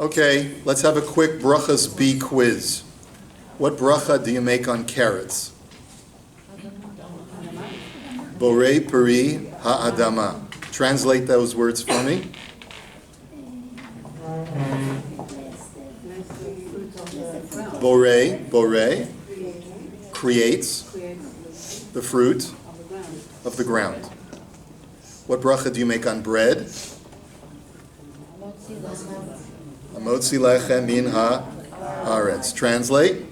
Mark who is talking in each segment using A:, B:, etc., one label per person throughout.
A: Okay, let's have a quick brachas B quiz. What bracha do you make on carrots? Borei peri ha'adama. Translate those words for me. Borei, creates the fruit of the ground. What bracha do you make on bread? Hamotzi lechem min haaretz. Translate.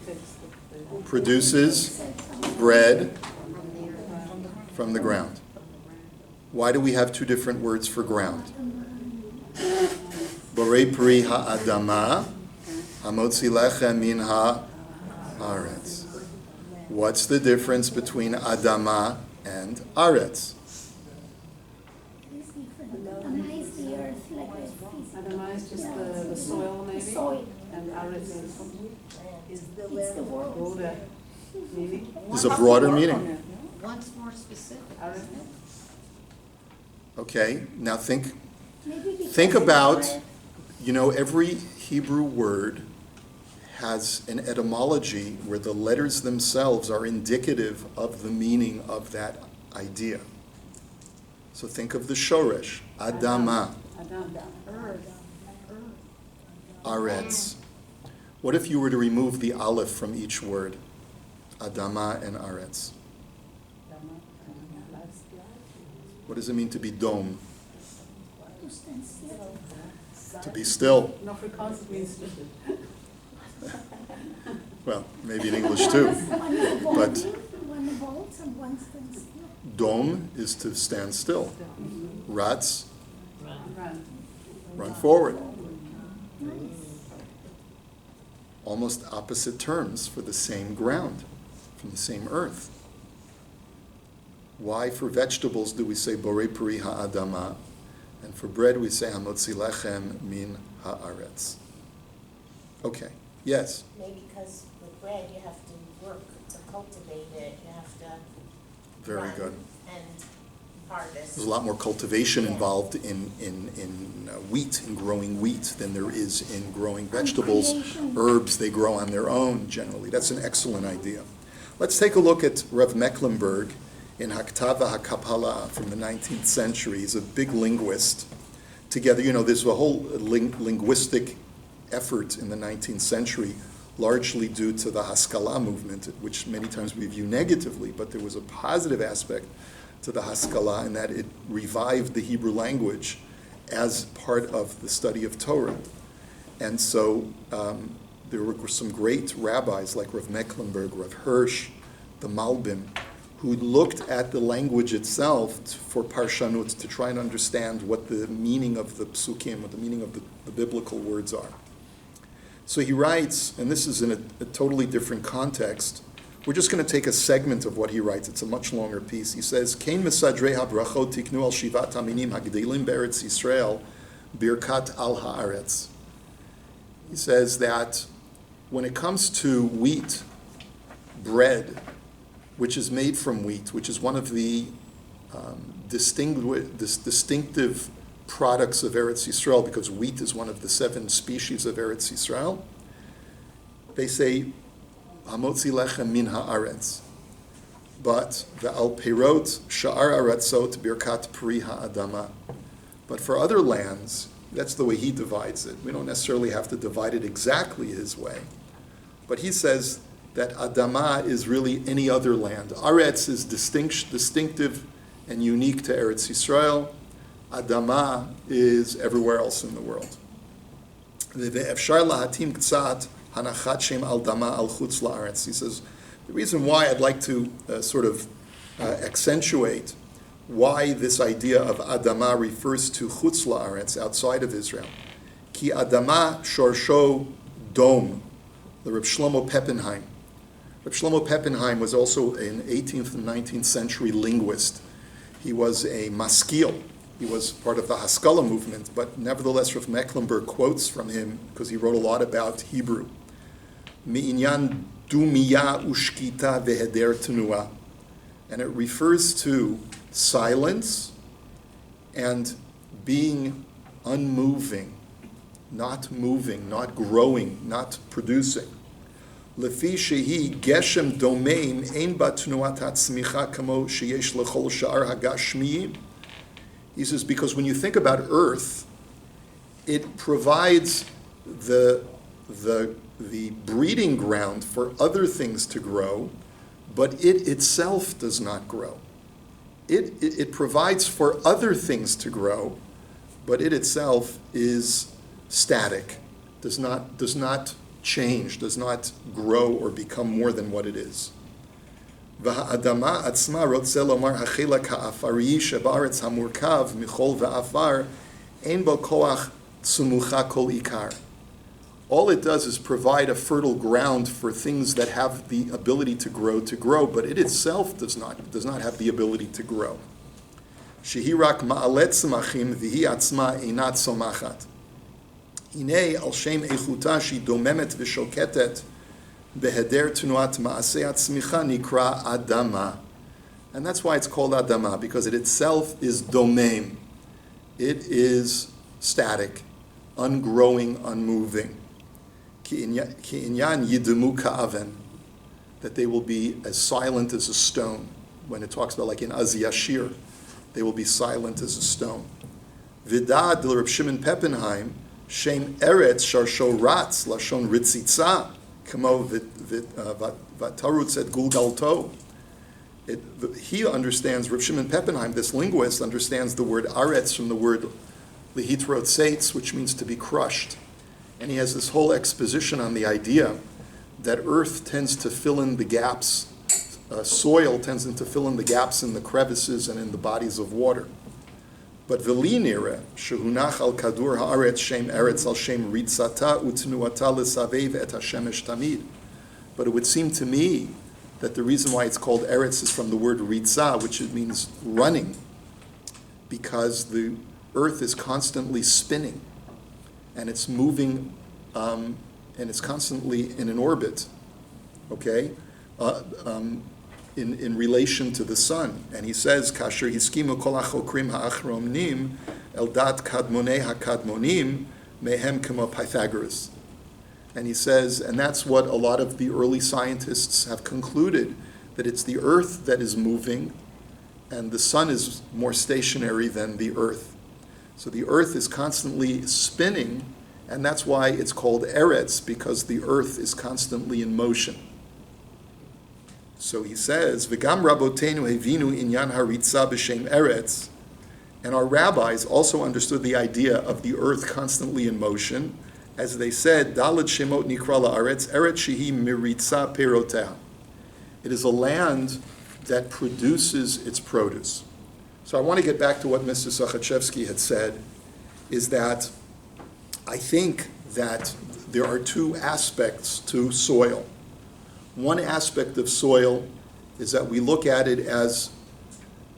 A: Produces bread from the ground. Why do we have two different words for ground? Borei peri ha'adama, hamotzi lechem min haaretz. What's the difference between adama and aretz?
B: Adama is the earth, like
C: Adama is just the soil, maybe.
B: Soil.
C: And aretz
B: It's the world.
C: broader meaning.
A: Is a broader meaning.
D: One's more specific.
A: Okay, now think
B: Maybe
A: about, every Hebrew word has an etymology where the letters themselves are indicative of the meaning of that idea. So think of the shoresh, adama, aretz. What if you were to remove the aleph from each word? Adama and aretz. What does it mean to be dome?
B: to stand still.
A: To be still.
C: In Afrikaans it means
A: Well, maybe in English too.
B: One bolts and one stands still.
A: Dome is to stand still. Rats, run forward. Almost opposite terms for the same ground, from the same earth. Why for vegetables do we say borei peri ha'adama, and for bread we say hamotzi lechem min haaretz? Okay, yes?
E: Maybe because with bread you have to work to cultivate it, you have to
A: Very
E: run
A: good.
E: and harvest.
A: There's a lot more cultivation involved in wheat, in growing wheat, than there is in growing vegetables. Herbs, they grow on their own, generally. That's an excellent idea. Let's take a look at Rav Mecklenburg in Haktava HaKapala from the 19th century. He's a big linguist. Together, there's a whole linguistic effort in the 19th century, largely due to the Haskalah movement, which many times we view negatively, but there was a positive aspect to the Haskalah in that it revived the Hebrew language as part of the study of Torah. And so there were some great rabbis like Rav Mecklenburg, Rav Hirsch, the Malbim, who looked at the language itself for Parsha NOACH to try and understand what the meaning of the psukim, what the meaning of the biblical words are. So he writes, and this is in a totally different context. We're just going to take a segment of what he writes. It's a much longer piece. He says, "Kein mesadrei habrachot tiknu al shivat haminim hagdelim be'eretz Yisrael birkat al haaretz." He says that when it comes to wheat, bread, which is made from wheat, which is one of the distinctive products of Eretz Yisrael, because wheat is one of the 7 species of Eretz Yisrael, they say, Hamotzi lechem min haaretz. But the al perot sha'ar aratzot birkat pri ha'adama. But for other lands, that's the way he divides it. We don't necessarily have to divide it exactly his way. But he says that Adama is really any other land. Aretz is distinctive and unique to Eretz Yisrael. Adama is everywhere else in the world. He says, the reason why I'd like to accentuate why this idea of Adama refers to Chutz La'aretz, outside of Israel. Ki Adama shorsho dom, the Reb Shlomo Peppenheim. Reb Shlomo Peppenheim was also an 18th and 19th century linguist. He was a maskil. He was part of the Haskalah movement, but nevertheless, Rav Mecklenburg quotes from him because he wrote a lot about Hebrew. Mi'inyan dumiya ushkita veheder tenua, and it refers to silence and being unmoving not moving, not growing, not producing. Lefi shehi geshem domein ein ba tnuat hatzmicha kamo sheyesh lechol sha'ar hagashmiyim. He says, because when you think about earth, it provides the breeding ground for other things to grow, but it itself does not grow. It provides for other things to grow, but it itself is static, does not change, does not grow or become more than what it is. והאדמה עצמה רוצה לומר החלק האפרי שבארץ המורכב מחול ואפר אין בו כוח צמוחה כל עיקר. All it does is provide a fertile ground for things that have the ability to grow, but it itself does not have the ability to grow. שהיא רק מעלת צמחים והיא עצמה אינה צומחת. הנה על שם איכותה שהיא דוממת ושוקטת בהיעדר תנועת מעשי הצמיחה נקרא אדמה. And that's why it's called Adama, because it itself is domem. It is static, ungrowing, unmoving. Ki inyan yidemu ka'aven, that they will be as silent as a stone. When it talks about like in Az Yashir, they will be silent as a stone. Vidad Reb Shimon Peppenheim, Shem Eretz Sharsho Ratz Lashon Ritzitza, Kamo Vatarutz et Gulgalto. He understands, Reb Shimon Peppenheim, this linguist, understands the word aretz from the word lihitrotzeitz, which means to be crushed. And he has this whole exposition on the idea that earth tends to fill in the gaps, soil tends to fill in the gaps in the crevices and in the bodies of water. But v'li nireh shehunach al kadur haaretz shem eretz al shem ritzata utnuata lesavev et hashemesh tamid. But it would seem to me that the reason why it's called eretz is from the word ritzah, which it means running, because the earth is constantly spinning, and it's moving, and it's constantly in an orbit, okay, in relation to the sun. And he says, Kasher hiskimu kol hachokrim ha'achromnim el dat kadmonei hakadmonim mehem kemo Pythagoras. And he says, and that's what a lot of the early scientists have concluded, that it's the earth that is moving, and the sun is more stationary than the earth. So the earth is constantly spinning, and that's why it's called eretz, because the earth is constantly in motion. So he says, V'gam rabotenu hevinu inyan haritza b'shem eretz, and our rabbis also understood the idea of the earth constantly in motion, as they said, Dalet Shemot Nikra La'aretz, Eretz Shehi Miritza Peroteh. It is a land that produces its produce. So I want to get back to what Mr. Sachachevsky had said, is that I think that there are two aspects to soil. One aspect of soil is that we look at it as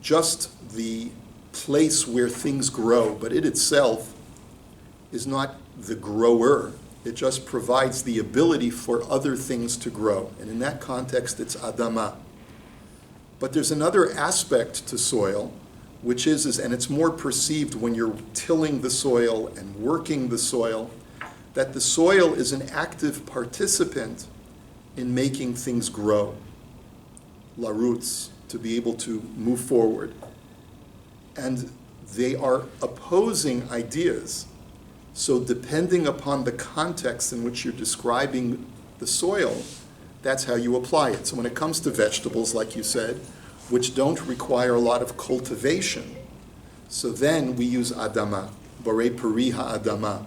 A: just the place where things grow, but it itself is not the grower. It just provides the ability for other things to grow. And in that context, it's Adama. But there's another aspect to soil, which is, and it's more perceived when you're tilling the soil and working the soil, that the soil is an active participant in making things grow. La roots, to be able to move forward. And they are opposing ideas. So depending upon the context in which you're describing the soil, that's how you apply it. So when it comes to vegetables, like you said, which don't require a lot of cultivation, so then we use Adama, Borei Peri HaAdama.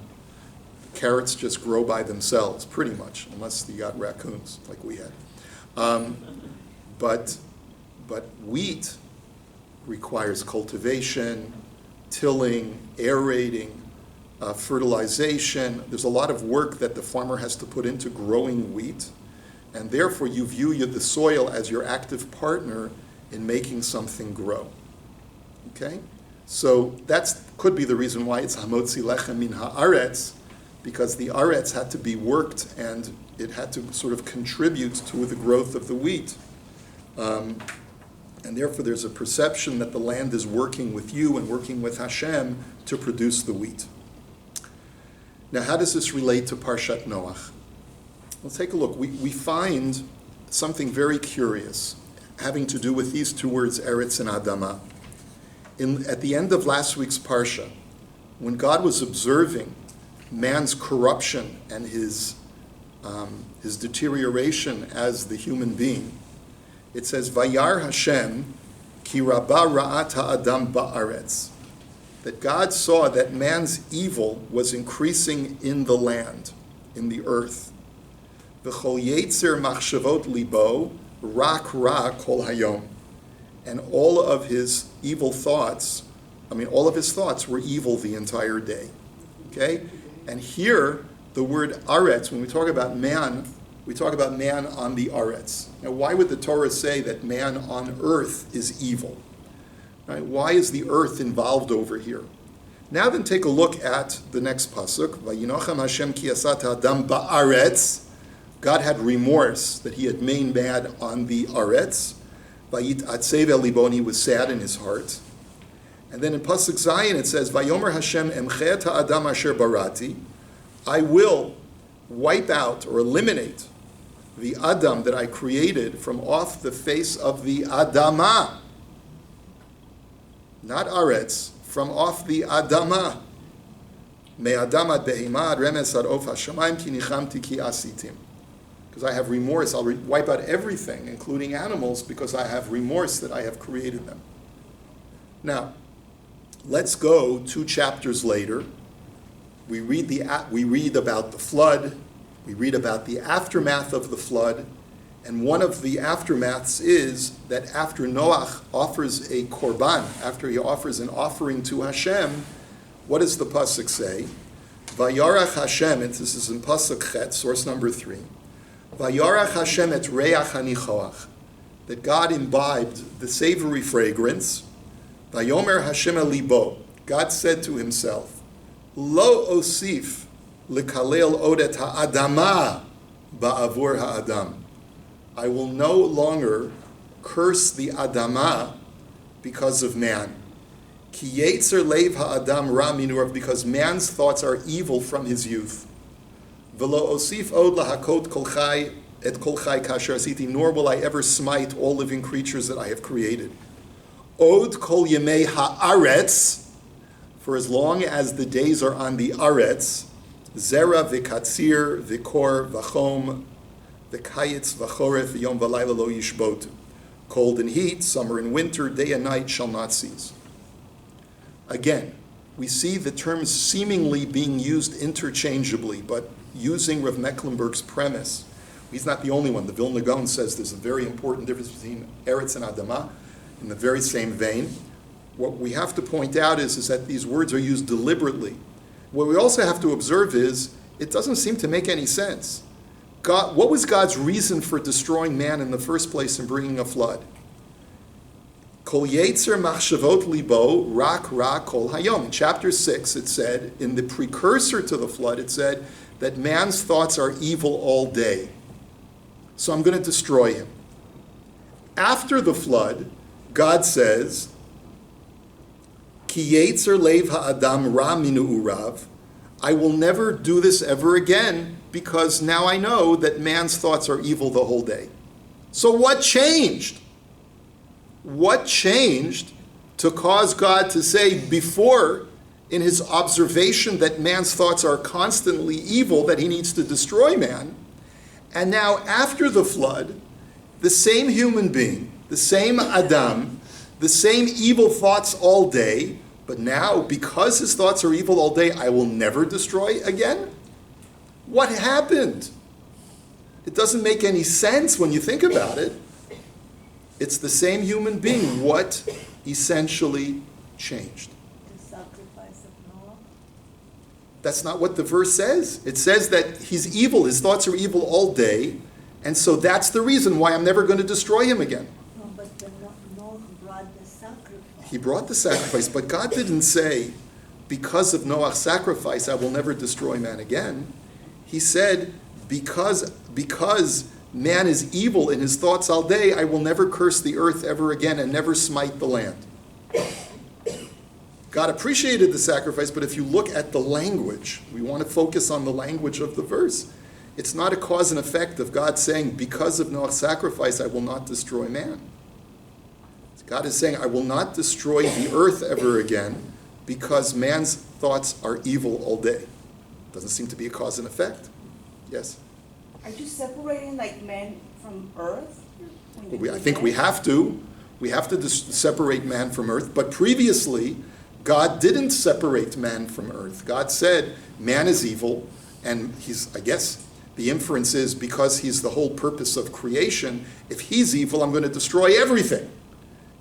A: Carrots just grow by themselves, pretty much, unless you got raccoons, like we had. But wheat requires cultivation, tilling, aerating, fertilization. There's a lot of work that the farmer has to put into growing wheat, and therefore you view the soil as your active partner in making something grow. Okay? So that could be the reason why it's hamotzi lechem min haaretz, because the aretz had to be worked and it had to sort of contribute to the growth of the wheat. And therefore there's a perception that the land is working with you and working with Hashem to produce the wheat. Now, how does this relate to Parshat Noach? Let's take a look. We find something very curious having to do with these two words, Eretz and Adama. At the end of last week's Parsha, when God was observing man's corruption and his deterioration as the human being, it says, Vayar Hashem ki rabba ra'at ha'adam ba'aretz, that God saw that man's evil was increasing in the land, in the earth. V'chol yetzer machshavot libo rak ra kol hayom. And all of his evil thoughts, all of his thoughts were evil the entire day. Okay? And here, the word aretz, when we talk about man, we talk about man on the aretz. Now, why would the Torah say that man on earth is evil? Right? Why is the earth involved over here? Now then, take a look at the next pasuk. Vayinochem Hashem ki asat adam ba'aretz. God had remorse that he had made man on the aretz. Vayit atzev el libon, he was sad in his heart. And then in pasuk Zayin it says, Vayomer Hashem emchet ha'adam asher barati. I will wipe out or eliminate the Adam that I created from off the face of the Adama. Not Aretz, from off the Adama. Me Adam ad behema ad remes ad of hashamayim ki nichamti ki asitim. Because I have remorse, I'll wipe out everything, including animals, because I have remorse that I have created them. Now, let's go 2 chapters later. We read about the flood. We read about the aftermath of the flood. And one of the aftermaths is that after Noach offers a korban, after he offers an offering to Hashem, what does the pasuk say? Vayarach Hashem, and this is in pasuk Chet, source number 3. Vayarach Hashem et reach hanichoach, that God imbibed the savory fragrance. Vayomer Hashem el libo, God said to himself, Lo osif likalel odet ha'adama ba'avur ha'adam. I will no longer curse the Adama because of man. Ki yetzer leiv ha'adam ra minurav, because man's thoughts are evil from his youth. V'lo osif od lahakot kol chai et kol chai kasher asiti, nor will I ever smite all living creatures that I have created. Od kol yemei ha'aretz, for as long as the days are on the aretz, zera v'katzir v'kor v'chom v'kayitz v'choref v'yom v'layla lo yishbotu. Cold and heat, summer and winter, day and night shall not cease. Again, we see the terms seemingly being used interchangeably, but using Rav Mecklenburg's premise. He's not the only one. The Vilna Gaon says there's a very important difference between Eretz and Adama in the very same vein. What we have to point out is that these words are used deliberately. What we also have to observe is it doesn't seem to make any sense. What was God's reason for destroying man in the first place and bringing a flood? Kol yetzer machshavot libo rak ra kol hayom. In chapter 6 it said, in the precursor to the flood, it said that man's thoughts are evil all day. So I'm going to destroy him. After the flood, God says, Ki yetzer leiv ha'adam ra minu urav. I will never do this ever again, because now I know that man's thoughts are evil the whole day. So what changed? What changed to cause God to say before, in his observation that man's thoughts are constantly evil, that he needs to destroy man, and now after the flood, the same human being, the same Adam, the same evil thoughts all day, but now, because his thoughts are evil all day, I will never destroy again? What happened? It doesn't make any sense when you think about it. It's the same human being. What essentially changed?
B: The sacrifice of Noah.
A: That's not what the verse says. It says that he's evil, his thoughts are evil all day, and so that's the reason why I'm never going to destroy him again.
B: No, but Noah brought the sacrifice.
A: He brought the sacrifice, but God didn't say, because of Noah's sacrifice, I will never destroy man again. He said, because man is evil in his thoughts all day, I will never curse the earth ever again and never smite the land. God appreciated the sacrifice, but if you look at the language, we want to focus on the language of the verse. It's not a cause and effect of God saying, because of Noah's sacrifice, I will not destroy man. God is saying, I will not destroy the earth ever again because man's thoughts are evil all day. Doesn't seem to be a cause and effect. Yes?
D: Are you separating like man from earth?
A: I think we have to. We have to separate man from earth. But previously, God didn't separate man from earth. God said, man is evil, and I guess the inference is because he's the whole purpose of creation, if he's evil, I'm going to destroy everything.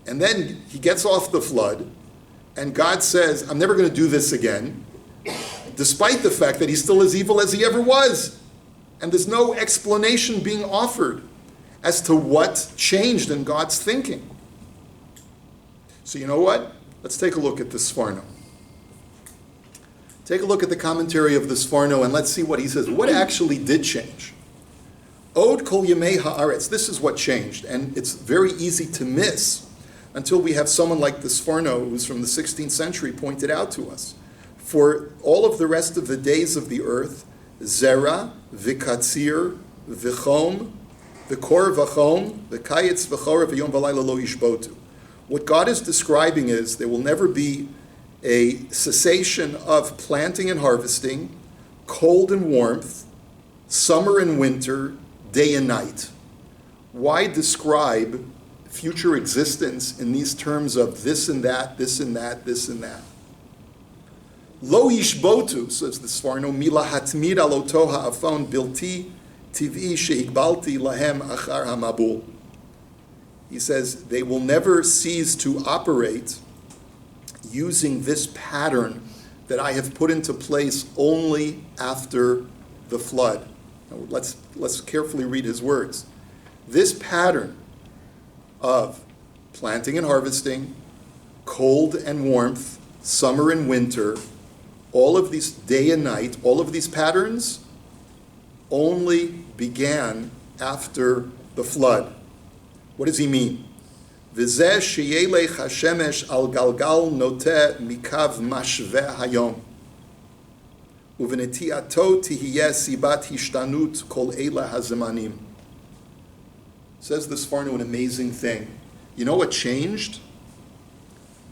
A: And then he gets off the flood, and God says, I'm never going to do this again, despite the fact that he's still as evil as he ever was. And there's no explanation being offered as to what changed in God's thinking. So you know what? Let's take a look at the Sforno. Take a look at the commentary of the Sforno, and let's see what he says. What actually did change? Od kol yemei haaretz. This is what changed, and it's very easy to miss until we have someone like the Sforno, who's from the 16th century, pointed out to us. For all of the rest of the days of the earth, zera, v'katzir, v'chom, v'kor v'chom, v'kayetz v'chor v'yom v'layla lo yishbotu. What God is describing is there will never be a cessation of planting and harvesting, cold and warmth, summer and winter, day and night. Why describe future existence in these terms of this and that, this and that, this and that? Lo yishbotu, says the Sforno, mila hatmid aloto ha'afon bilti tiv'i she'igbalti lahem achar hamabul. He says they will never cease to operate using this pattern that I have put into place only after the flood. Now, let's carefully read his words. This pattern of planting and harvesting, cold and warmth, summer and winter, all of these day and night, all of these patterns only began after the flood. What does he mean? V'zeh sheyelech hashemesh al galgal noteh mikav mashveh hayom. Uvenetiato tihiyeh sibat hishtanut kol eila hazemanim. Says this Sforno an amazing thing. You know what changed?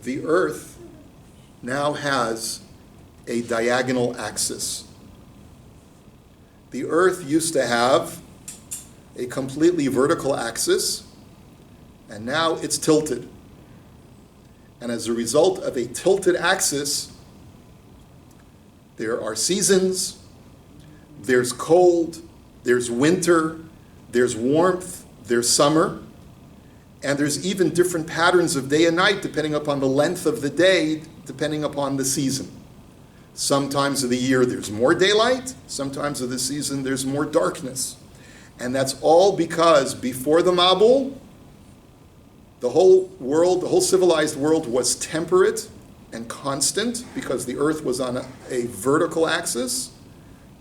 A: The earth now has a diagonal axis. The earth used to have a completely vertical axis, and now it's tilted. And as a result of a tilted axis, there are seasons, there's cold, there's winter, there's warmth, there's summer, and there's even different patterns of day and night depending upon the length of the day, depending upon the season. Sometimes of the year there's more daylight, sometimes of the season there's more darkness. And that's all because before the Mabul, the whole world, the whole civilized world was temperate and constant because the earth was on a vertical axis,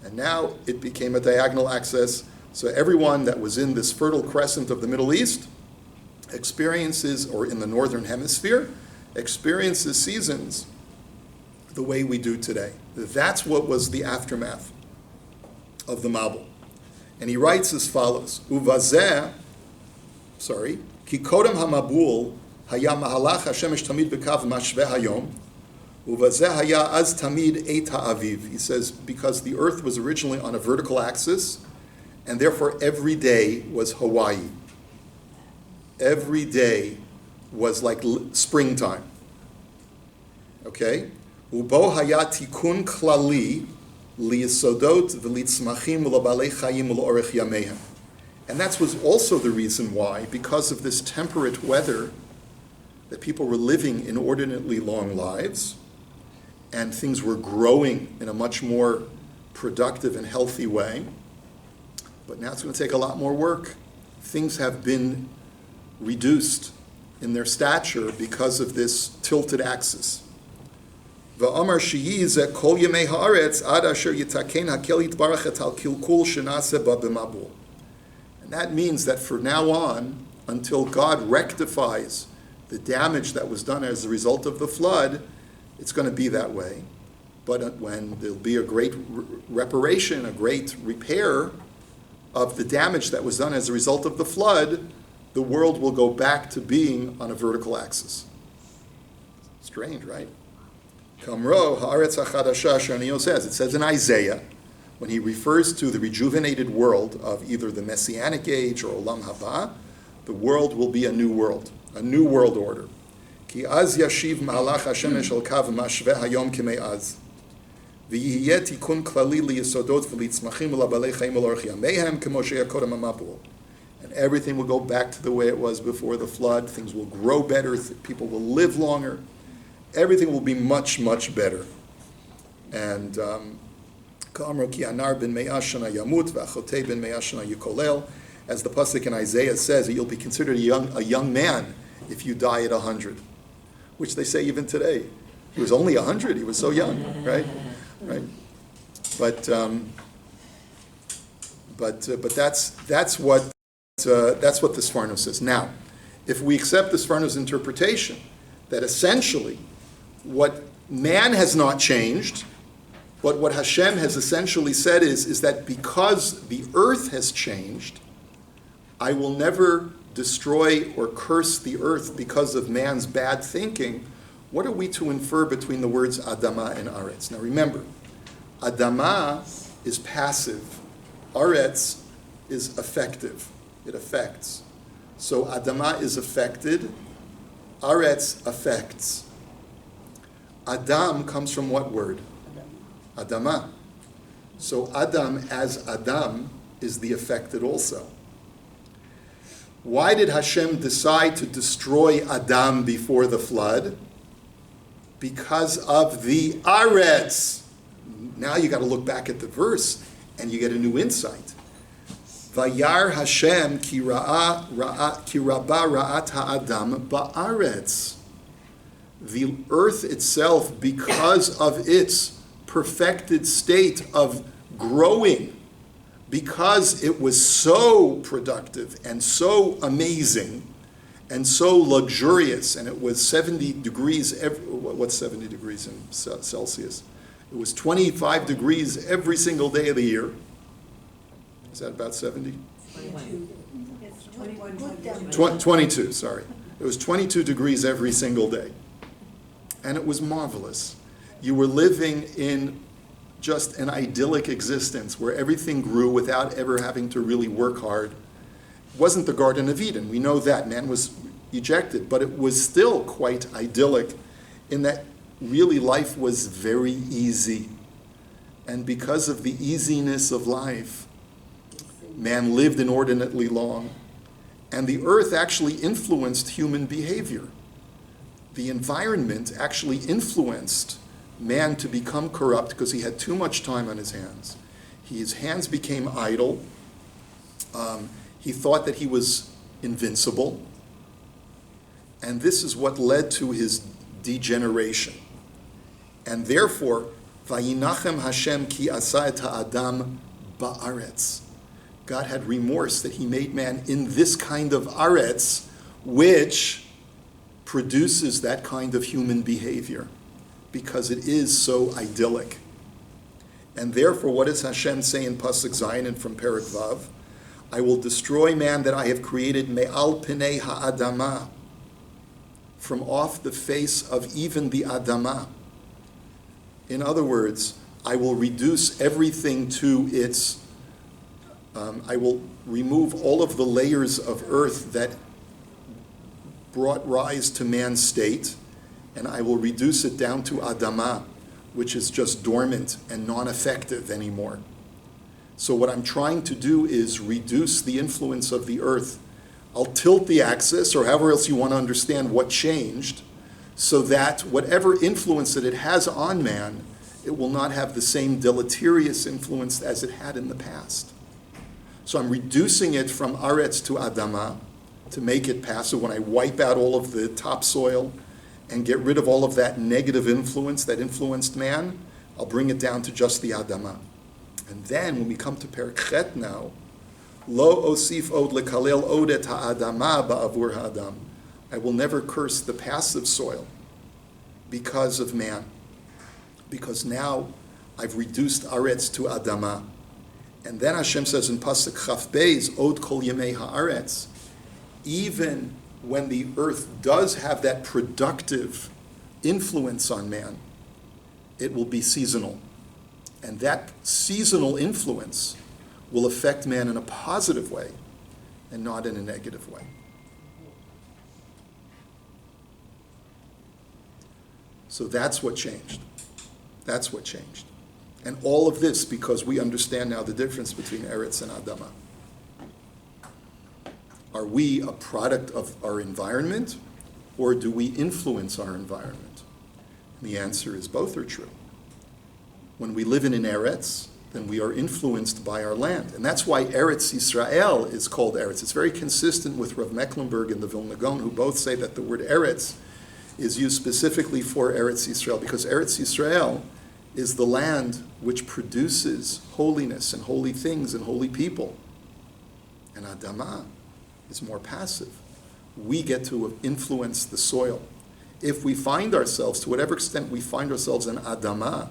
A: and now it became a diagonal axis. So everyone that was in this fertile crescent of the Middle East experiences, or in the northern hemisphere, experiences seasons the way we do today. That's what was the aftermath of the Mabul. And he writes as follows, Uvazeh, Ki kodem hamabul haya mahalach hashemesh tamid b'kav mashveh hayom, uvazeh haya az tamid eit ha'aviv. He says, because the earth was originally on a vertical axis, and therefore every day was Hawaii. Every day was like springtime. Okay? Ubo haya tikun klali liyesodot v'litzmachim v'lobalei chayim v'lo'orech yamehem. And that was also the reason why, because of this temperate weather, that people were living inordinately long lives, and things were growing in a much more productive and healthy way. But now it's going to take a lot more work. Things have been reduced in their stature because of this tilted axis. V'amar sheyi kol yemei haaretz ad asher yitaken hakel yitbarach et al kilkul shenaseh ba b'mabul. And that means that from now on, until God rectifies the damage that was done as a result of the flood, it's going to be that way. But when there'll be a great reparation, a great repair of the damage that was done as a result of the flood, the world will go back to being on a vertical axis. Strange, right? Kamro haaretz hachadasha Shanio says. It says in Isaiah, when he refers to the rejuvenated world of either the Messianic age or Olam Haba, the world will be a new world order. Ki az yashiv ma'alach hashemesh al kav mashveh hayom kime'az. V'yihiyeh tikun klali liyesodot v'litzmachim u'labalei chaim u'lorch yamehem k'mo sheyakodem hamabul. And everything will go back to the way it was before the flood. Things will grow better. People will live longer. Everything will be much, much better. And Ka'amro ki anar ben me'ashana yamut v'achotei ben me'ashana yukolel. As the pasuk in Isaiah says, you'll be considered a young man if you die at 100, which they say even today. He was only 100. He was so young, right? Right. But that's what the Sforno says. Now, if we accept the Sforno's interpretation that essentially what man has not changed, but what Hashem has essentially said is that because the earth has changed, I will never destroy or curse the earth because of man's bad thinking. What are we to infer between the words Adama and Aretz? Now remember, Adama is passive. Aretz is affective. It affects. So Adama is affected. Aretz affects. Adam comes from what word? Adama. So Adam as Adam is the affected also. Why did Hashem decide to destroy Adam before the flood? Because of the Aretz. Now you got to look back at the verse and you get a new insight. Vayar Hashem ki rabba ra'at ha'adam ba'aretz. The earth itself, because of its perfected state of growing, because it was so productive and so amazing and so luxurious, and it was 70 degrees, what's 70 degrees in Celsius? It was 25 degrees every single day of the year. Is that about 70? 22, sorry. It was 22 degrees every single day. And it was marvelous. You were living in just an idyllic existence where everything grew without ever having to really work hard. It wasn't the Garden of Eden. We know that. Man was ejected. But it was still quite idyllic in that really life was very easy. And because of the easiness of life, man lived inordinately long. And the earth actually influenced human behavior. The environment actually influenced man to become corrupt because he had too much time on his hands. His hands became idle. He thought that he was invincible. And this is what led to his degeneration. And therefore, Vayinachem Hashem ki asa et ha'adam ba'aretz. God had remorse that he made man in this kind of aretz, which produces that kind of human behavior, because it is so idyllic. And therefore, what does Hashem say in Pasuk Zayin and from Perek Vav? I will destroy man that I have created me'al penei ha'adama, from off the face of even the Adama. In other words, I will reduce everything to its, I will remove all of the layers of earth that brought rise to man's state, and I will reduce it down to Adama, which is just dormant and non-effective anymore. So what I'm trying to do is reduce the influence of the earth. I'll tilt the axis, or however else you want to understand what changed, so that whatever influence that it has on man, it will not have the same deleterious influence as it had in the past. So I'm reducing it from Aretz to Adama to make it passive. When I wipe out all of the topsoil and get rid of all of that negative influence that influenced man, I'll bring it down to just the Adama. And then when we come to Perek Chet now, Lo osif od lekalel od et ha'adama ba'avur ha'adam. I will never curse the passive soil because of man. Because now I've reduced Aretz to Adama. And then Hashem says in Pasuk Chaf Beis, Od Kol Yemei Haaretz, even when the earth does have that productive influence on man, it will be seasonal. And that seasonal influence will affect man in a positive way and not in a negative way. So that's what changed. That's what changed. And all of this because we understand now the difference between Eretz and Adama. Are we a product of our environment, or do we influence our environment? And the answer is both are true. When we live in an Eretz, then we are influenced by our land. And that's why Eretz Yisrael is called Eretz. It's very consistent with Rav Mecklenburg and the Vilna Gaon, who both say that the word Eretz is used specifically for Eretz Yisrael, because Eretz Yisrael is the land which produces holiness and holy things and holy people. And Adama is more passive. We get to influence the soil. If we find ourselves, to whatever extent we find ourselves in Adama,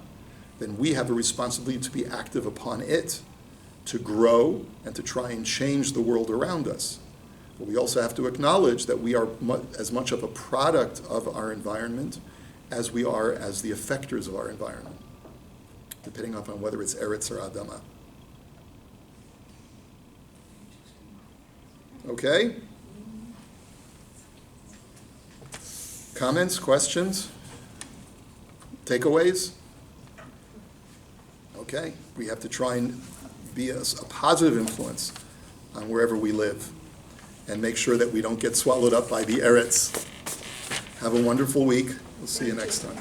A: then we have a responsibility to be active upon it, to grow and to try and change the world around us. But we also have to acknowledge that we are as much of a product of our environment as we are as the effectors of our environment, depending upon whether it's Eretz or Adama. Okay? Comments, questions, takeaways? Okay, we have to try and be a positive influence on wherever we live and make sure that we don't get swallowed up by the Eretz. Have a wonderful week. We'll see you next time.